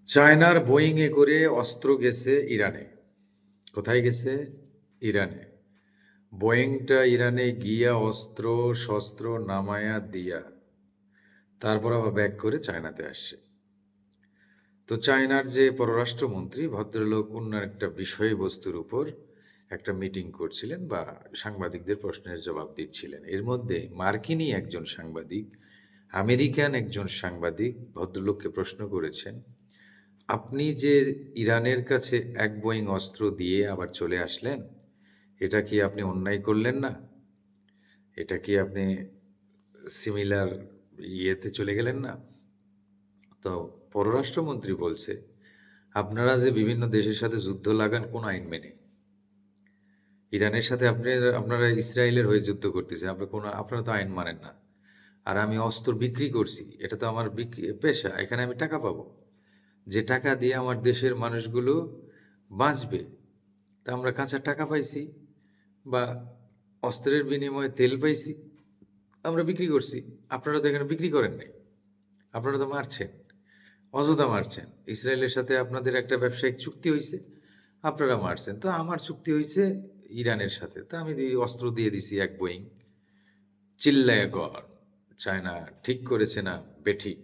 চায়নার বোয়িংয়ে করে অস্ত্র গেছে ইরানে। কোথায় গেছে? ইরানে। বোয়িংটা ইরানে গিয়া অস্ত্র শস্ত্র নামায়া দিয়া তারপর আবার ব্যাক করে চায়নাতে আসছে। তো চায়নার যে পররাষ্ট্রমন্ত্রী ভদ্রলোক অন্য একটা বিষয়বস্তুর উপর একটা মিটিং করছিলেন বা সাংবাদিকদের প্রশ্নের জবাব দিচ্ছিলেন। এর মধ্যে মার্কিনী একজন সাংবাদিক, আমেরিকান একজন সাংবাদিক ভদ্রলোককে প্রশ্ন করেছেন, আপনি যে ইরানের কাছে এক বোয়িং অস্ত্র দিয়ে আবার চলে আসলেন, এটা কি আপনি অন্যায় করলেন না? এটা কি আপনি সিমিলার ইয়েতে চলে গেলেন না? তো পররাষ্ট্রমন্ত্রী বলছে, আপনারা যে বিভিন্ন দেশের সাথে যুদ্ধ লাগান কোন আইন মেনে? ইরানের সাথে আপনারা ইসরায়েলের হয়ে যুদ্ধ করতেছেন। আপনারা তো আইন মানেন না। আর আমি অস্ত্র বিক্রি করছি। এটা তো আমার পেশা। এখানে আমি টাকা পাবো। যে টাকা দিয়ে আমার দেশের মানুষগুলো বাঁচবে। তা আমরা কাঁচা টাকা পাইছি বা অস্ত্রের বিনিময়ে তেল পাইছি। আমরা বিক্রি করছি। আপনারা তো এখানে বিক্রি করেন নাই। আপনারা তো মারছেন। অযথা মারছেন। ইসরায়েলের সাথে আপনাদের একটা ব্যবসায়িক চুক্তি হইছে। আপনারা মারছেন। তো আমার চুক্তি হইছে ইরানের সাথে। তো আমি অস্ত্র দিয়ে দিছি এক বোয়িং। চিল্লায়া কর। চায়না ঠিক করেছে না বেঠিক?